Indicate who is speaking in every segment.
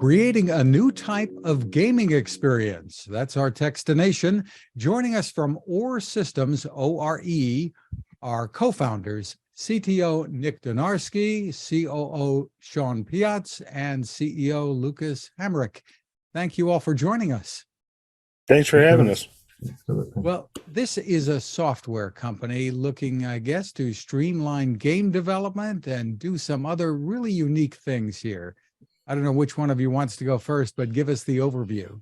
Speaker 1: creating a new type of gaming experience. That's our Techstination. Joining us from ORE Systems, ORE, are co-founders, CTO Nick Donarski, COO Shawn Piatz, and CEO Lucas Hamrick. Thank you all for joining us.
Speaker 2: Thanks for having us.
Speaker 1: Well, this is a software company looking, I guess, to streamline game development and do some other really unique things here. I don't know which one of you wants to go first, but give us the overview.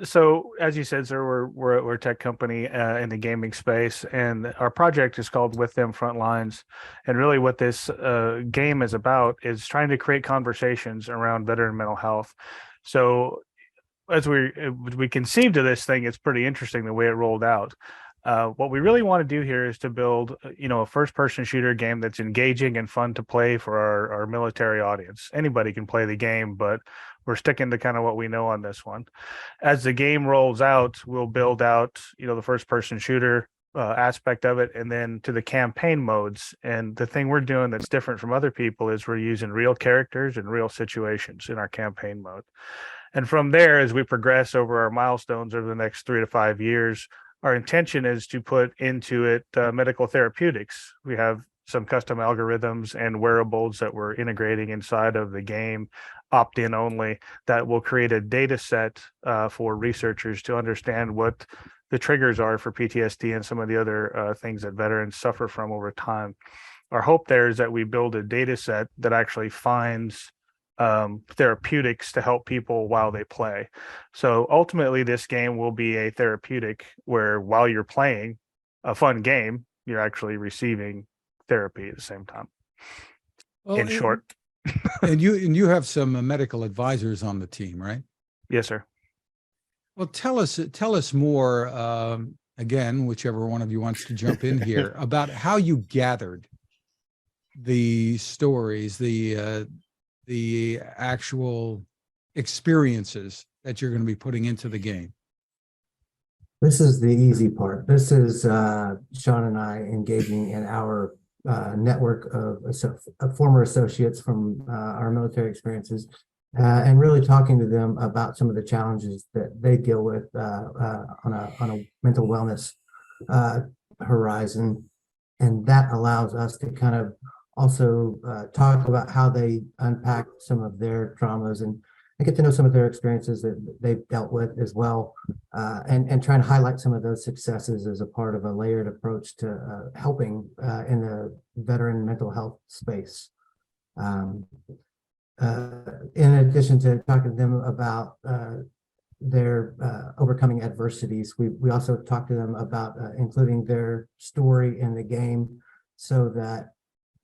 Speaker 3: So as you said, sir, we're a tech company in the gaming space, and our project is called With Them Frontlines. And really what this game is about is trying to create conversations around veteran mental health. So as we conceived of this thing, it's pretty interesting the way it rolled out. What we really want to do here is to build, a first-person shooter game that's engaging and fun to play for our military audience. Anybody can play the game, but we're sticking to kind of what we know on this one. As the game rolls out, we'll build out, the first-person shooter aspect of it, and then to the campaign modes. And the thing we're doing that's different from other people is we're using real characters and real situations in our campaign mode. And from there, as we progress over our milestones over the next 3 to 5 years, our intention is to put into it medical therapeutics. We have some custom algorithms and wearables that we're integrating inside of the game, opt-in only, that will create a data set for researchers to understand what the triggers are for PTSD and some of the other things that veterans suffer from over time. Our hope there is that we build a data set that actually finds therapeutics to help people while they play. So ultimately, this game will be a therapeutic where while you're playing a fun game, you're actually receiving therapy at the same time. Well, in short.
Speaker 1: and you have some medical advisors on the team, right?
Speaker 3: Yes, sir.
Speaker 1: Well, tell us more, again, whichever one of you wants to jump in here, about how you gathered the stories, the actual experiences that you're going to be putting into the game.
Speaker 4: This is the easy part. This is Shawn and I engaging in our network of former associates from our military experiences and really talking to them about some of the challenges that they deal with on a mental wellness horizon. And that allows us to kind of also talk about how they unpack some of their traumas and get to know some of their experiences that they've dealt with as well, and try and highlight some of those successes as a part of a layered approach to helping in the veteran mental health space. In addition to talking to them about their overcoming adversities, we also talk to them about including their story in the game so that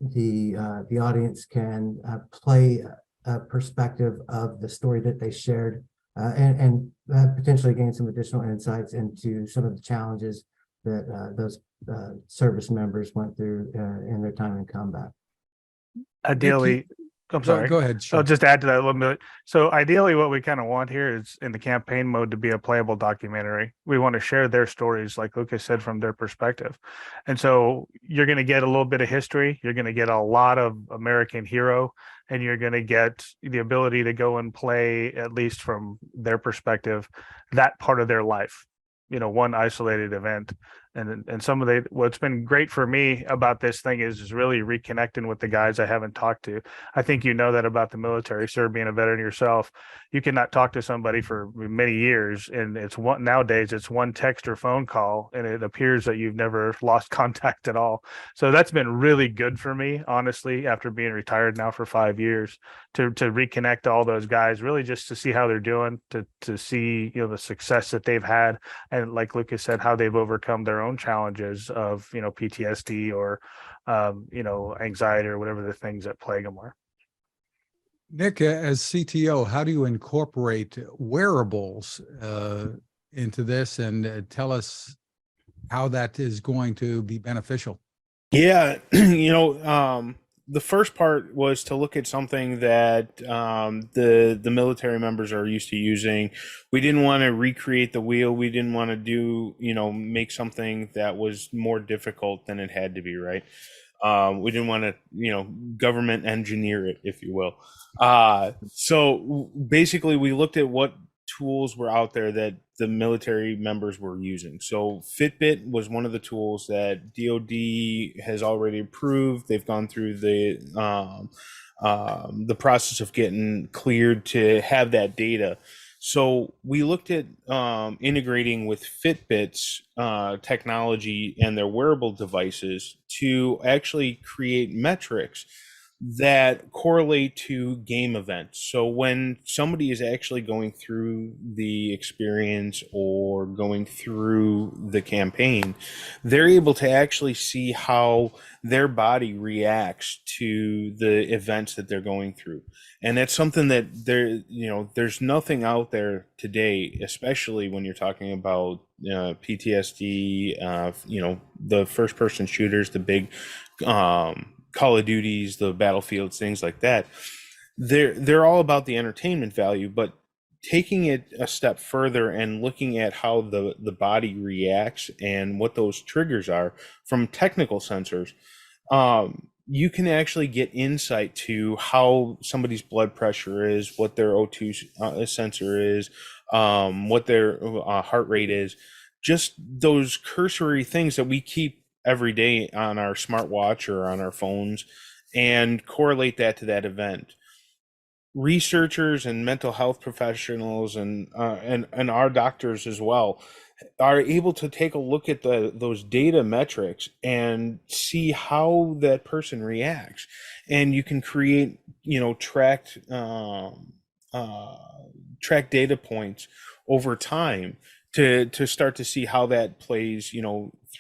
Speaker 4: the audience can play a perspective of the story that they shared and potentially gain some additional insights into some of the challenges that those service members went through in their time in combat.
Speaker 3: Ideally, I'm sorry.
Speaker 1: Go ahead. Sure.
Speaker 3: I'll just add to that a little bit. So ideally, what we kind of want here is in the campaign mode to be a playable documentary. We want to share their stories, like Lucas said, from their perspective. And so you're going to get a little bit of history. You're going to get a lot of American hero, and you're going to get the ability to go and play, at least from their perspective, that part of their life. One isolated event. And some of what's been great for me about this thing is really reconnecting with the guys I haven't talked to. I think you know that about the military, sir, being a veteran yourself. You cannot talk to somebody for many years, and nowadays it's one text or phone call, and it appears that you've never lost contact at all. So that's been really good for me, honestly, after being retired now for 5 years, to reconnect all those guys, really just to see how they're doing, to see the success that they've had, and like Lucas said, how they've overcome their own challenges of PTSD or anxiety or whatever the things that plague them are.
Speaker 1: Nick, as CTO, how do you incorporate wearables into this, and tell us how that is going to be beneficial?
Speaker 2: Yeah, the first part was to look at something that the military members are used to using. We didn't want to recreate the wheel. We didn't want to do, make something that was more difficult than it had to be, right? We didn't want to, government engineer it, if you will. So basically, we looked at what tools were out there that the military members were using. So Fitbit was one of the tools that DoD has already approved. They've gone through the process of getting cleared to have that data. So we looked at integrating with Fitbit's technology and their wearable devices to actually create metrics that correlate to game events. So when somebody is actually going through the experience or going through the campaign, they're able to actually see how their body reacts to the events that they're going through. And that's something that there's nothing out there today, especially when you're talking about PTSD, the first person shooters, the big Call of Duties, the Battlefields, things like that. They're all about the entertainment value, but taking it a step further and looking at how the body reacts and what those triggers are from technical sensors, you can actually get insight to how somebody's blood pressure is, what their O2 sensor is, what their heart rate is, just those cursory things that we keep every day on our smartwatch or on our phones, and correlate that to that event. Researchers and mental health professionals and our doctors as well are able to take a look at those data metrics and see how that person reacts, and you can create track data points over time to start to see how that plays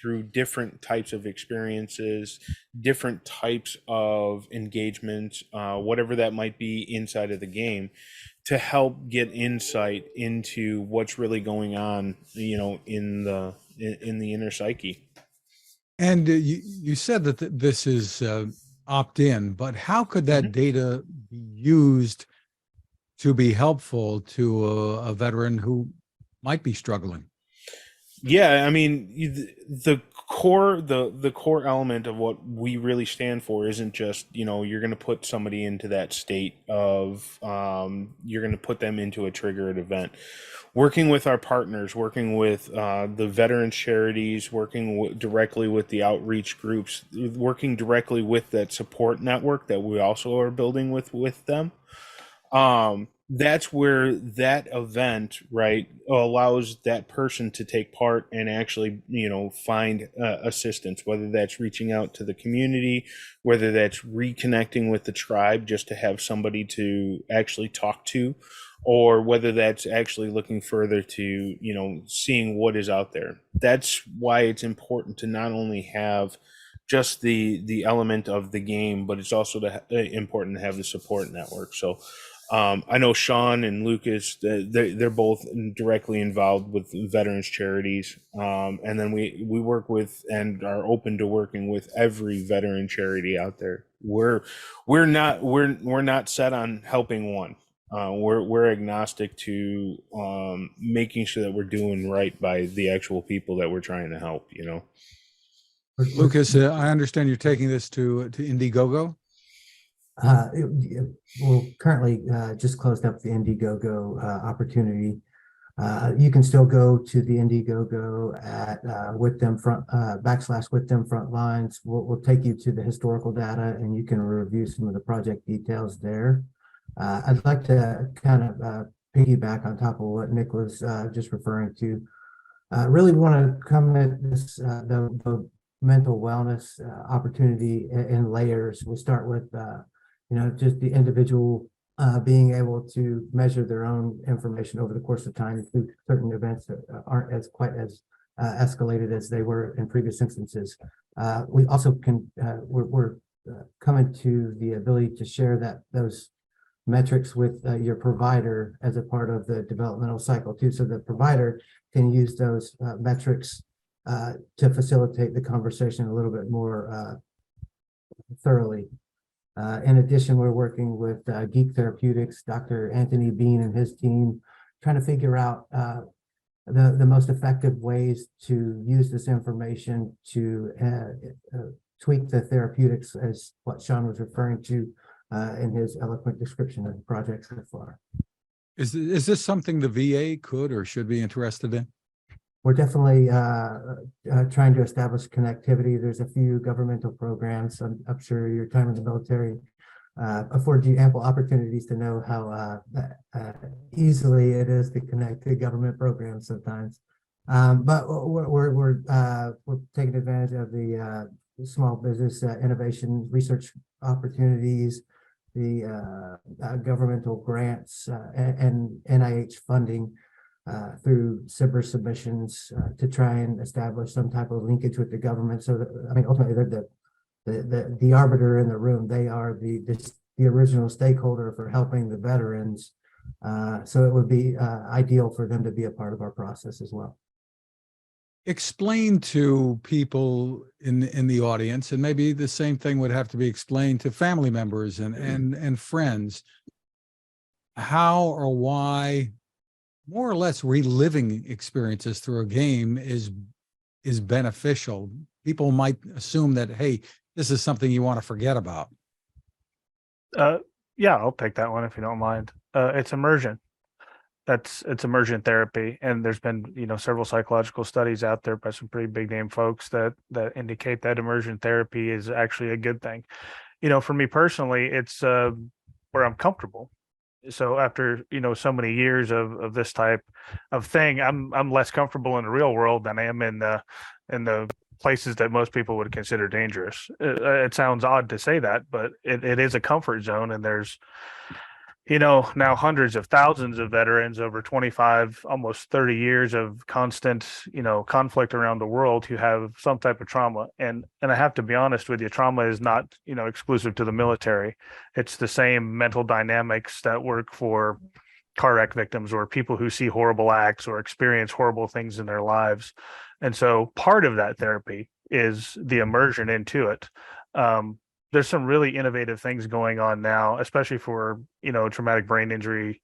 Speaker 2: through different types of experiences, different types of engagements, whatever that might be inside of the game, to help get insight into what's really going on, in the inner psyche.
Speaker 1: And you said that this is opt-in, but how could that data be used to be helpful to a veteran who might be struggling?
Speaker 2: Yeah, I mean, the core element of what we really stand for isn't just, you're going to put somebody into that state of, you're going to put them into a triggered event. Working with our partners, working with the veterans charities, working directly with the outreach groups, working directly with that support network that we also are building with them. That's where that event, right, allows that person to take part and actually, find assistance, whether that's reaching out to the community, whether that's reconnecting with the tribe just to have somebody to actually talk to, or whether that's actually looking further to, seeing what is out there. That's why it's important to not only have just the element of the game, but it's also important to have the support network. So I know Shawn and Lucas, they're both directly involved with veterans charities. And then we work with and are open to working with every veteran charity out there. We're not set on helping one. We're agnostic to making sure that we're doing right by the actual people that we're trying to help,
Speaker 1: Lucas, I understand you're taking this to Indiegogo.
Speaker 4: We'll currently just closed up the Indiegogo opportunity. You can still go to the Indiegogo at with them front / with them front lines. We'll take you to the historical data, and you can review some of the project details there. I'd like to kind of piggyback on top of what Nick was just referring to. Really want to come at this the mental wellness opportunity in layers. We'll start with just the individual being able to measure their own information over the course of time through certain events that aren't as quite as escalated as they were in previous instances. We also can we're coming to the ability to share those metrics with your provider as a part of the developmental cycle too, so the provider can use those metrics to facilitate the conversation a little bit more thoroughly. In addition, we're working with Geek Therapeutics, Dr. Anthony Bean and his team, trying to figure out the most effective ways to use this information to tweak the therapeutics as what Shawn was referring to in his eloquent description of the project so far.
Speaker 1: Is this something the VA could or should be interested in?
Speaker 4: We're definitely trying to establish connectivity. There's a few governmental programs. I'm sure your time in the military afford you ample opportunities to know how easily it is to connect to government programs sometimes. But we're taking advantage of the small business innovation research opportunities, the governmental grants and NIH funding through SIBR submissions to try and establish some type of linkage with the government. So that, I mean, ultimately they're the arbiter in the room. They are the original stakeholder for helping the veterans. So it would be ideal for them to be a part of our process as well.
Speaker 1: Explain to people in the audience, and maybe the same thing would have to be explained to family members and friends, how or why more or less reliving experiences through a game is beneficial. People might assume that, hey, this is something you want to forget about.
Speaker 3: Yeah, I'll take that one if you don't mind. It's immersion. It's immersion therapy, and there's been several psychological studies out there by some pretty big name folks that indicate that immersion therapy is actually a good thing. For me personally, it's where I'm comfortable. So after so many years of this type of thing, I'm less comfortable in the real world than I am in the places that most people would consider dangerous. It sounds odd to say that, but it is a comfort zone, and there's now hundreds of thousands of veterans over 25, almost 30 years of constant, conflict around the world who have some type of trauma. And I have to be honest with you, trauma is not, exclusive to the military. It's the same mental dynamics that work for car wreck victims or people who see horrible acts or experience horrible things in their lives. And so part of that therapy is the immersion into it. There's some really innovative things going on now, especially for, traumatic brain injury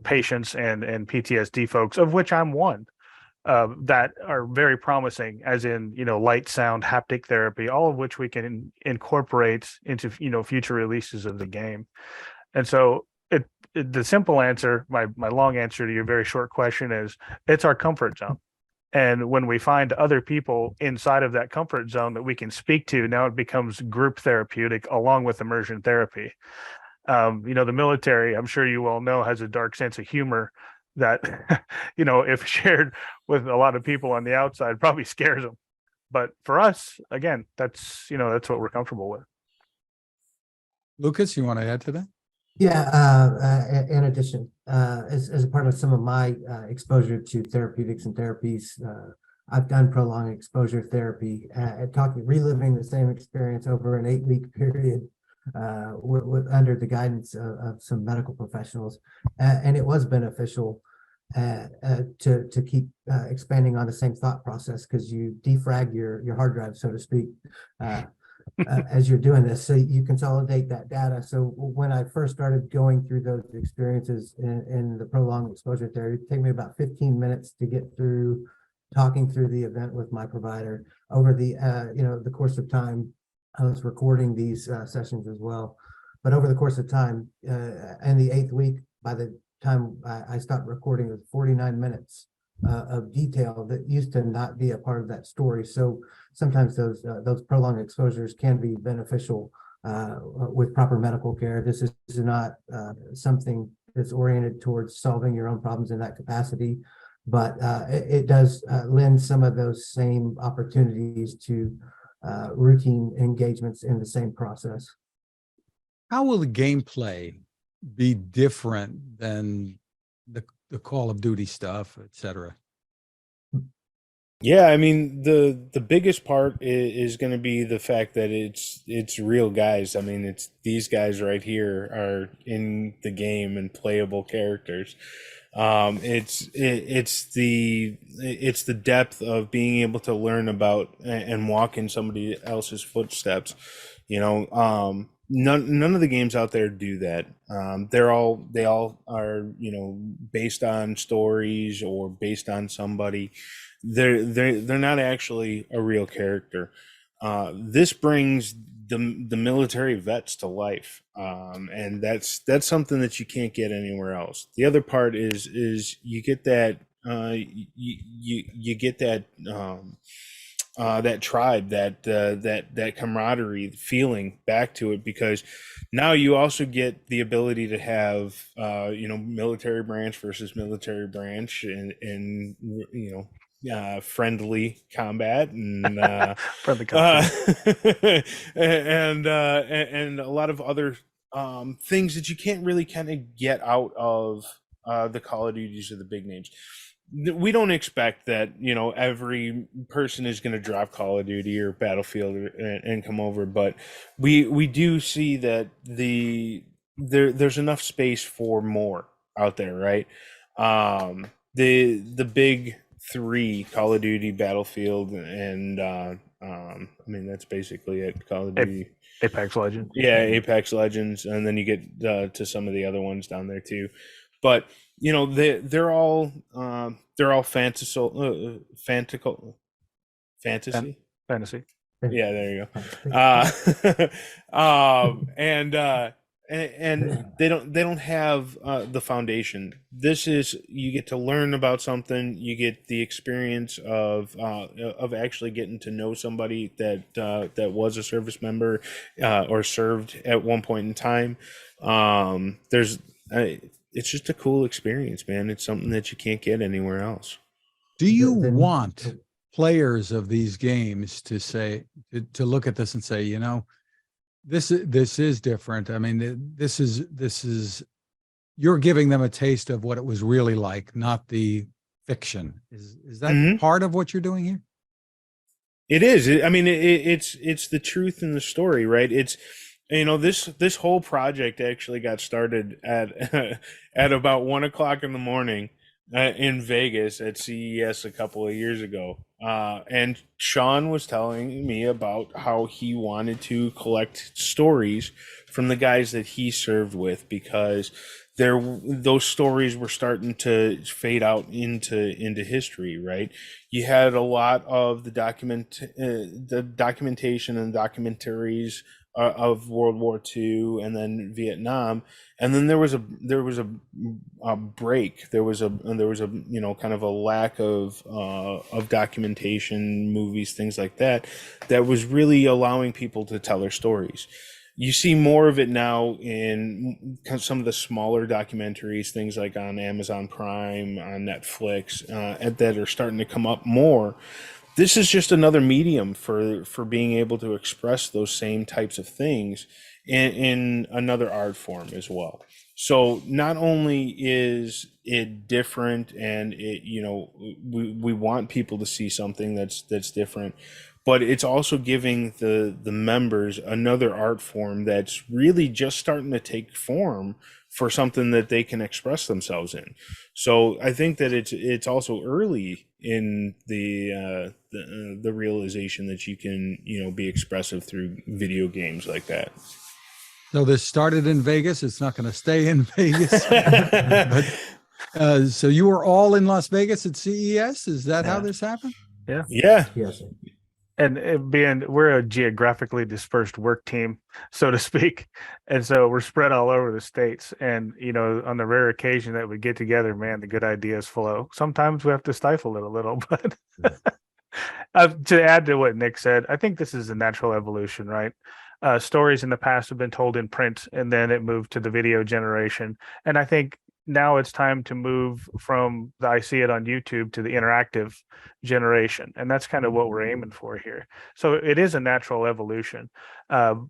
Speaker 3: patients and PTSD folks, of which I'm one, that are very promising, as in, light, sound, haptic therapy, all of which we can incorporate into, future releases of the game. And so the simple answer, my long answer to your very short question is it's our comfort zone. And when we find other people inside of that comfort zone that we can speak to, now it becomes group therapeutic along with immersion therapy. The military, I'm sure you all know, has a dark sense of humor that, if shared with a lot of people on the outside, probably scares them. But for us, again, that's what we're comfortable with.
Speaker 1: Lucas, you want to add to that?
Speaker 4: Yeah, in addition, as a part of some of my exposure to therapeutics and therapies, I've done prolonged exposure therapy, reliving the same experience over an 8-week period under the guidance of some medical professionals, and it was beneficial to keep expanding on the same thought process, because you defrag your hard drive, so to speak. As you're doing this, so you consolidate that data. So when I first started going through those experiences in the prolonged exposure therapy, it took me about 15 minutes to get through talking through the event with my provider. Over the course of time, I was recording these sessions as well. But over the course of time, in the 8th week, by the time I stopped recording, it was 49 minutes of detail that used to not be a part of that story. So sometimes those prolonged exposures can be beneficial with proper medical care. This is not something that's oriented towards solving your own problems in that capacity, but it does lend some of those same opportunities to routine engagements in the same process.
Speaker 1: How will the gameplay be different than the Call of Duty stuff, etc.?
Speaker 2: Yeah, I mean, the biggest part is going to be the fact that it's real guys. I mean, it's these guys right here are in the game and playable characters. It's the depth of being able to learn about and walk in somebody else's footsteps. None of the games out there do that. They all are, based on stories or based on somebody. They're not actually a real character. This brings the military vets to life, and that's something that you can't get anywhere else. The other part is you get that you get that that tribe, that camaraderie feeling back to it, because now you also get the ability to have military branch versus military branch, and friendly combat, and
Speaker 3: Friendly company.
Speaker 2: and a lot of other things that you can't really kind of get out of the Call of Duties or the big names. We don't expect that every person is going to drop Call of Duty or Battlefield and come over, but we do see that there's enough space for more out there, right? The big three, Call of Duty, Battlefield, and I mean, that's basically it. Call of Duty,
Speaker 3: Apex Legends.
Speaker 2: yeah, Apex Legends, and then you get to some of the other ones down there too. But they're all fantasy. Yeah, there you go. And they don't have the foundation. This is, you get to learn about something. You get the experience of actually getting to know somebody that was a service member or served at one point in time. It's just a cool experience, man. It's something that you can't get anywhere else.
Speaker 1: Do you want players of these games to say, to look at this and say, this is different? I mean, this is you're giving them a taste of what it was really like, not the fiction. Is that part of what you're doing here?
Speaker 2: It is. I mean, it's the truth in the story, right? It's, this whole project actually got started at at about 1:00 in the morning in Vegas at CES a couple of years ago. And Shawn was telling me about how he wanted to collect stories from the guys that he served with, because those stories were starting to fade out into history, right? You had a lot of the documentation and documentaries of World War II and then Vietnam, and then there was a break. There was a kind of a lack of documentation, movies, things like that was really allowing people to tell their stories. You see more of it now in some of the smaller documentaries, things like on Amazon Prime, on Netflix, that are starting to come up more. This is just another medium for being able to express those same types of things in another art form as well. So not only is it different, and we want people to see something that's different, but it's also giving the members another art form that's really just starting to take form for something that they can express themselves in. So I think that it's also early in the realization that you can be expressive through video games like that.
Speaker 1: So this started in Vegas. It's not going to stay in Vegas. But, so you were all in Las Vegas at CES. Is that how this happened?
Speaker 3: Yeah.
Speaker 4: Yes.
Speaker 3: And we're a geographically dispersed work team, so to speak. And so we're spread all over the States. And, on the rare occasion that we get together, man, the good ideas flow. Sometimes we have to stifle it a little, but to add to what Nick said, I think this is a natural evolution, right? Stories in the past have been told in print, and then it moved to the video generation. And I think now it's time to move from the I see it on YouTube to the interactive generation. And that's kind of what we're aiming for here. So it is a natural evolution. And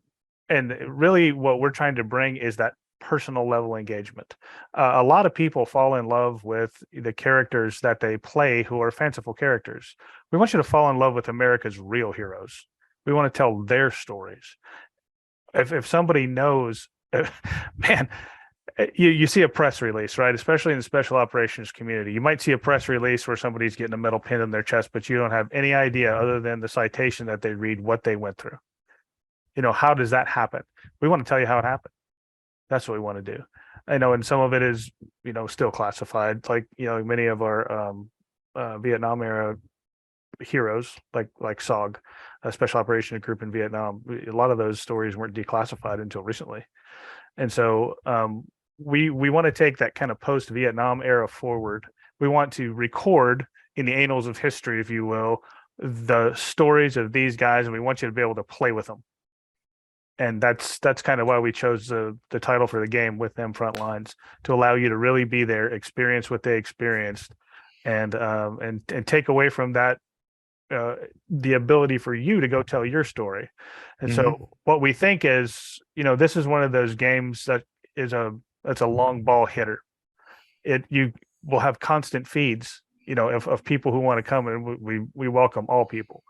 Speaker 3: really what we're trying to bring is that personal level engagement. A lot of people fall in love with the characters that they play who are fanciful characters. We want you to fall in love with America's real heroes. We want to tell their stories. If somebody knows, man, you see a press release, right? Especially in the special operations community, you might see a press release where somebody's getting a metal pin in their chest, but you don't have any idea other than the citation that they read what they went through. How does that happen? We want to tell you how it happened. That's what we want to do. And some of it is, still classified. Like, many of our Vietnam era heroes like SOG, a Special Operations Group in Vietnam. A lot of those stories weren't declassified until recently, and so we want to take that kind of post-Vietnam era forward. We want to record in the annals of history, if you will, the stories of these guys, and we want you to be able to play with them. And that's kind of why we chose the title for the game, With Them Front Lines, to allow you to really be there, experience what they experienced, and take away from that the ability for you to go tell your story. And so what we think is, this is one of those games that that's a long ball hitter. You will have constant feeds, of people who want to come, and we welcome all people.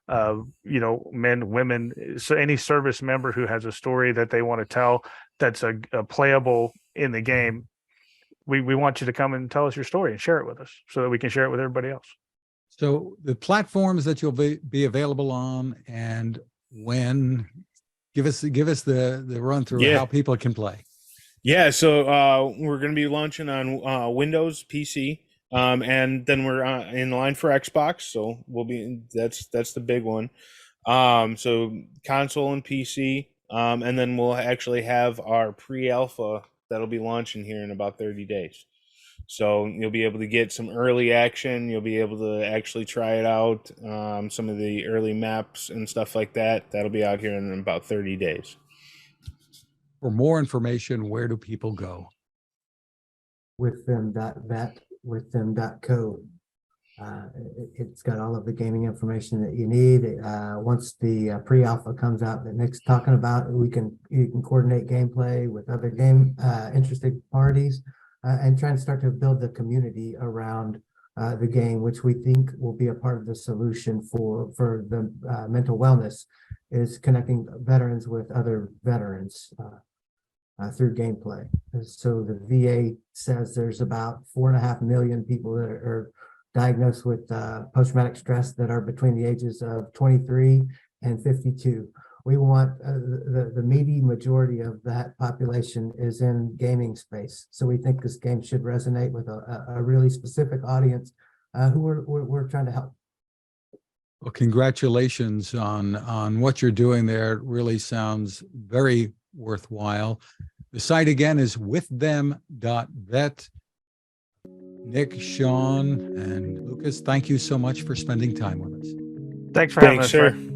Speaker 3: Men, women, so any service member who has a story that they want to tell that's a playable in the game, we want you to come and tell us your story and share it with us so that we can share it with everybody else.
Speaker 1: So the platforms that you'll be available on, and when, give us the run through of how people can play.
Speaker 2: Yeah, so we're going to be launching on Windows, PC. And then we're in line for Xbox, so that's the big one. So console and PC, and then we'll actually have our pre-alpha that'll be launching here in about 30 days. So you'll be able to get some early action. You'll be able to actually try it out. Some of the early maps and stuff like that. That'll be out here in about 30 days.
Speaker 1: For more information, where do people go?
Speaker 4: Withththem.vet, withththem.co. It's got all of the gaming information that you need. Once the pre-alpha comes out that Nick's talking about, you can coordinate gameplay with other interested parties, and try and start to build the community around the game, which we think will be a part of the solution for the mental wellness, is connecting veterans with other veterans through gameplay. So the VA says there's about 4.5 million people that are diagnosed with post-traumatic stress that are between the ages of 23 and 52. We want the meaty majority of that population is in gaming space. So we think this game should resonate with a really specific audience who we're trying to help.
Speaker 1: Well, congratulations on what you're doing there. It really sounds very worthwhile. The site again is withthem.vet. Nick, Shawn, and Lucas, thank you so much for spending time with us.
Speaker 3: Thanks for having us,
Speaker 2: sir.
Speaker 3: Fred.